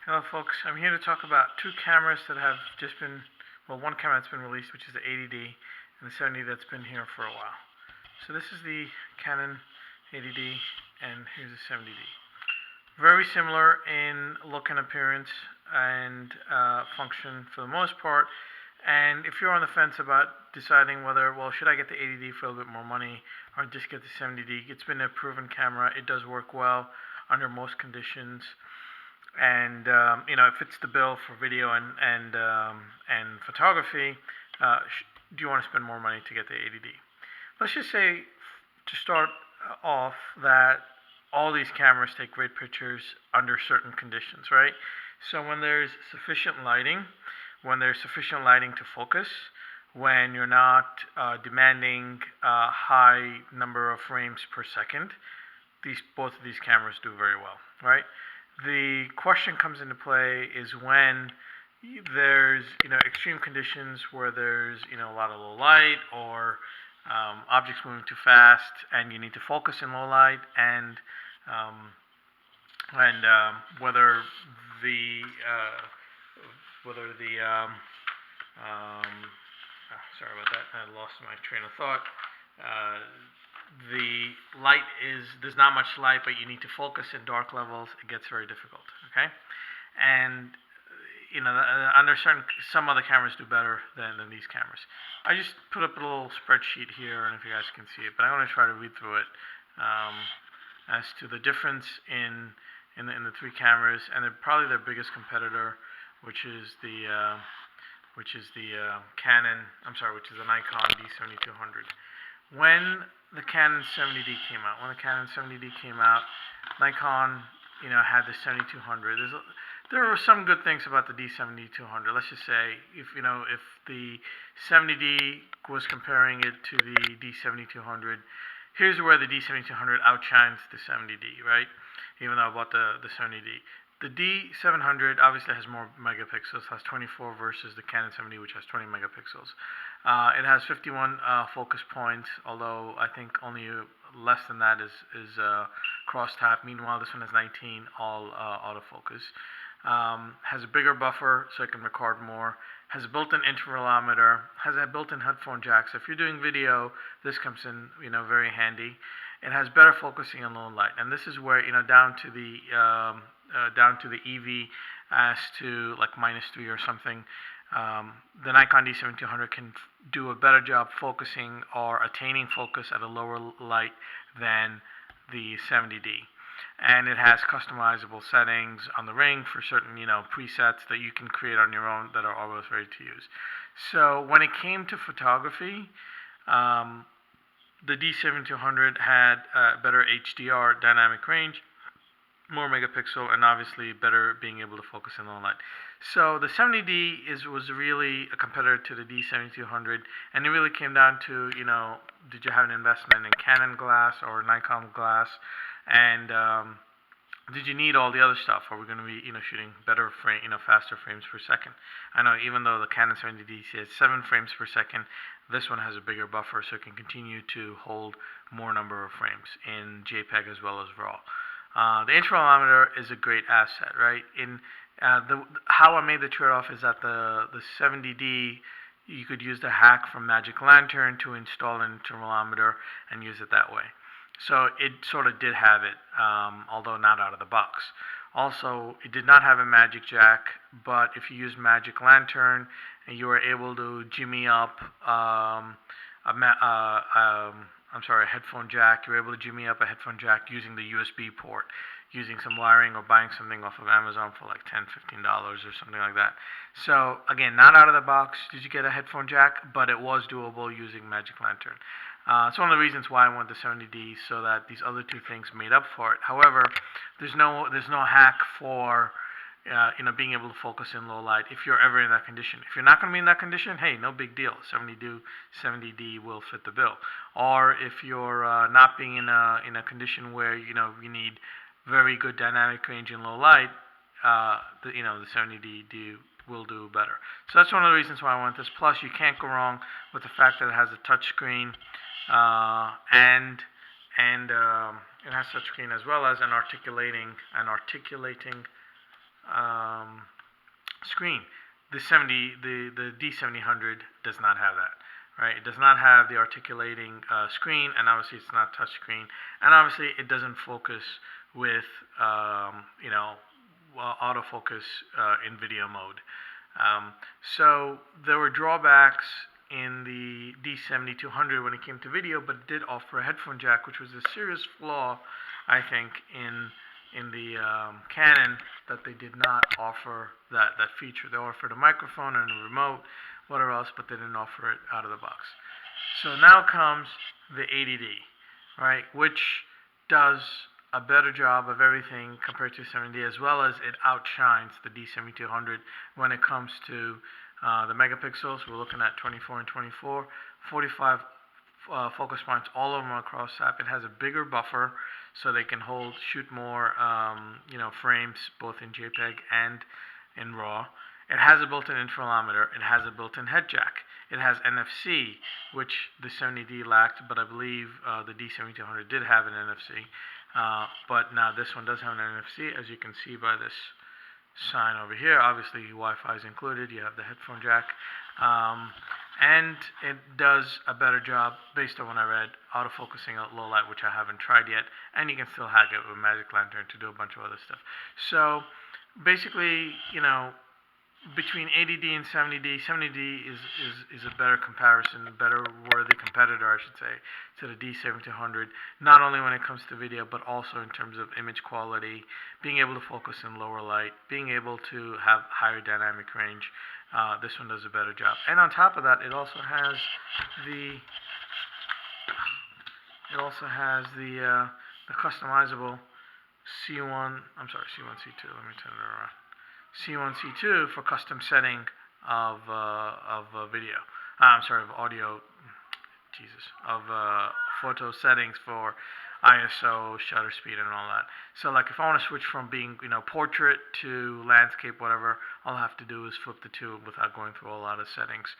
Hello folks, I'm here to talk about two cameras that have just been, well, one camera that's been released, which is the 80D, and the 70D that's been here for a while. So this is the Canon 80D, and here's the 70D. Very similar in look and appearance and function for the most part. And if you're on the fence about deciding whether, well, should I get the 80D for a little bit more money or just get the 70D, it's been a proven camera. It does work well under most conditions, and it fits the bill for video and photography. Do you want to spend more money to get the 80D? Let's just say, to start off, that all these cameras take great pictures under certain conditions, right? So when there's sufficient lighting, when there's sufficient lighting to focus, when you're not demanding a high number of frames per second, both of these cameras do very well, right? The question comes into play is when there's extreme conditions where there's a lot of low light, or objects moving too fast, and you need to focus in low light, and whether the sorry about that, I lost my train of thought. The light there's not much light, but you need to focus in dark levels. It gets very difficult. Okay, and under some other cameras do better than these cameras. I just put up a little spreadsheet here, and if you guys can see it, but I'm going to try to read through it as to the difference in the three cameras, and probably their biggest competitor, which is the Canon. Which is the Nikon D7200. When the Canon 70D came out, Nikon, had the 7200. There were some good things about the D7200. Let's just say, if the 70D was comparing it to the D7200, here's where the D7200 outshines the 70D, right? Even though I bought the 70D. The D700 obviously has more megapixels, has 24 versus the Canon 70, which has 20 megapixels. It has 51 focus points, although I think only less than that is cross-tap. Meanwhile, this one has 19, all autofocus. Has a bigger buffer, so it can record more. Has a built-in intervalometer. Has a built-in headphone jack. So if you're doing video, this comes in, very handy. It has better focusing in low light, and this is where down to the EV as to like -3 or something. The Nikon D7200 can do a better job focusing or attaining focus at a lower light than the 70D. And it has customizable settings on the ring for certain, presets that you can create on your own that are always ready to use. So when it came to photography, the D7200 had better HDR dynamic range, more megapixel, and obviously better being able to focus in low light. So the 70D was really a competitor to the D7200, and it really came down to, did you have an investment in Canon glass or Nikon glass, and did you need all the other stuff? Are we going to be, shooting better faster frames per second? I know even though the Canon 70D has 7 frames per second, this one has a bigger buffer, so it can continue to hold more number of frames in JPEG as well as RAW. The intervalometer is a great asset, right? How I made the trade-off is that the 70D, you could use the hack from Magic Lantern to install an intervalometer and use it that way. So it sort of did have it, although not out of the box. Also, it did not have a magic jack, but if you use Magic Lantern, you were able to jimmy up a headphone jack. You're able to jimmy up a headphone jack using the USB port, using some wiring or buying something off of Amazon for like $10, $15 or something like that. So again, not out of the box did you get a headphone jack, but it was doable using Magic Lantern. It's one of the reasons why I want the 70D, so that these other two things made up for it. However, there's no hack for being able to focus in low light if you're ever in that condition. If you're not going to be in that condition, hey, no big deal. 70D will fit the bill. Or if you're not being in a condition where you need very good dynamic range in low light, the 70D will do better. So that's one of the reasons why I want this. Plus, you can't go wrong with the fact that it has a touch screen, and it has touch screen as well as an articulating screen. The D7000 does not have that, right? It does not have the articulating screen, and obviously it's not touch screen, and obviously it doesn't focus with autofocus in video mode. So there were drawbacks in the D7200 when it came to video, but it did offer a headphone jack, which was a serious flaw, I think, in the Canon, that they did not offer that feature. They offered a microphone and a remote, whatever else, but they didn't offer it out of the box. So now comes the 80D, right, which does a better job of everything compared to 70D, as well as it outshines the D7200 when it comes to the megapixels. We're looking at 24 and 24, 45 focus points, all of them across SAP. It has a bigger buffer, so they can shoot more, frames both in JPEG and in RAW. It has a built-in intervalometer. It has a built-in head jack. It has NFC, which the 70D lacked, but I believe the D7200 did have an NFC. But now this one does have an NFC, as you can see by this sign over here. Obviously, Wi-Fi is included. You have the headphone jack. And it does a better job, based on what I read, autofocusing at low light, which I haven't tried yet. And you can still hack it with Magic Lantern to do a bunch of other stuff. So basically, between 80D and 70D, 70D is a better comparison, a better worthy competitor, I should say, to the D7200, not only when it comes to video, but also in terms of image quality, being able to focus in lower light, being able to have higher dynamic range. This one does a better job. And on top of that, it also has the customizable C1, C1, C2, let me turn it around. C1, C2 for custom setting of video. Of audio. Of photo settings for ISO, shutter speed, and all that. So, like, if I want to switch from being, portrait to landscape, whatever, all I have to do is flip the two without going through a lot of settings.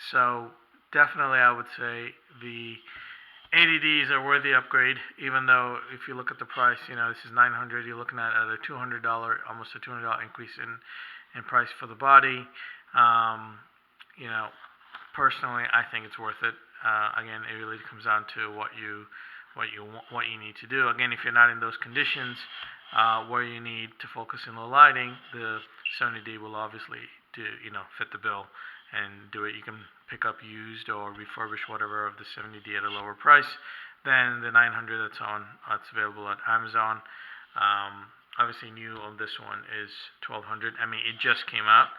So, definitely, I would say the 80D is a worthy upgrade, even though if you look at the price, this is $900. You're looking at a $200, almost a $200 increase in price for the body. Personally, I think it's worth it. Again, it really comes down to what you need to do. Again, if you're not in those conditions where you need to focus in low lighting, the 70D will obviously fit the bill and do it. You can pick up used or refurbish whatever of the 70D at a lower price than the 900 that's available at Amazon. Obviously, new on this one is $1,200. I mean, it just came out,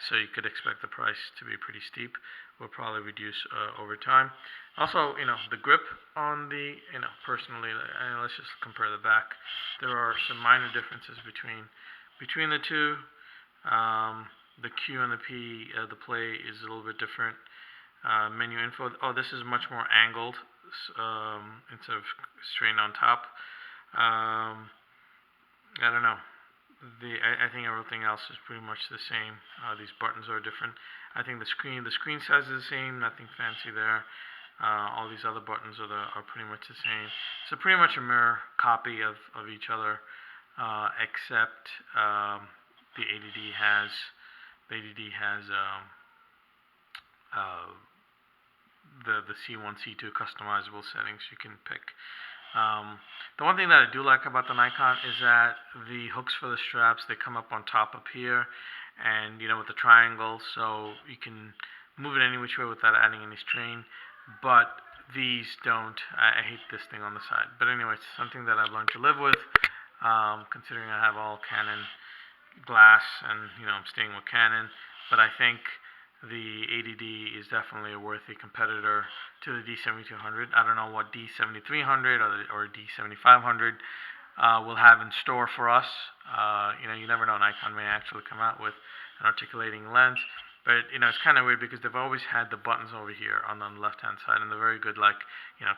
so you could expect the price to be pretty steep. Will probably reduce over time. Also, the grip on the, personally, let's just compare the back. There are some minor differences between the two. The Q and the P, the play is a little bit different. Menu info. Oh, this is much more angled instead of straight on top. I don't know. I think everything else is pretty much the same. These buttons are different. I think the screen size is the same. Nothing fancy there. All these other buttons are pretty much the same. So pretty much a mirror copy of each other, except the 80D has the C1, C2 customizable settings you can pick. The one thing that I do like about the Nikon is that the hooks for the straps, they come up on top up here, and with the triangle, so you can move it any which way without adding any strain. But these don't. I hate this thing on the side. But anyway, it's something that I've learned to live with, considering I have all Canon glass, and I'm staying with Canon. But I think the 80D is definitely a worthy competitor to the D7200. I don't know what D7300 or D7500 will have in store for us. You never know. Nikon may actually come out with an articulating lens. But, it's kind of weird because they've always had the buttons over here on the left-hand side, and they're very good, like,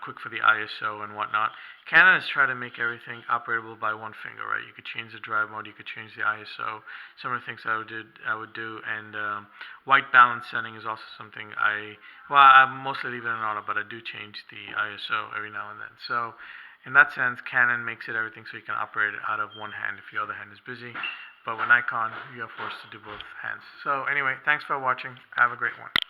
quick for the ISO and whatnot. Canon has tried to make everything operable by one finger, right? You could change the drive mode, you could change the ISO. Some of the things I would do, and white balance setting is also something I mostly leave it in auto, but I do change the ISO every now and then. So, in that sense, Canon makes it everything so you can operate it out of one hand if your other hand is busy. But with Nikon, you are forced to do both hands. So anyway, thanks for watching. Have a great one.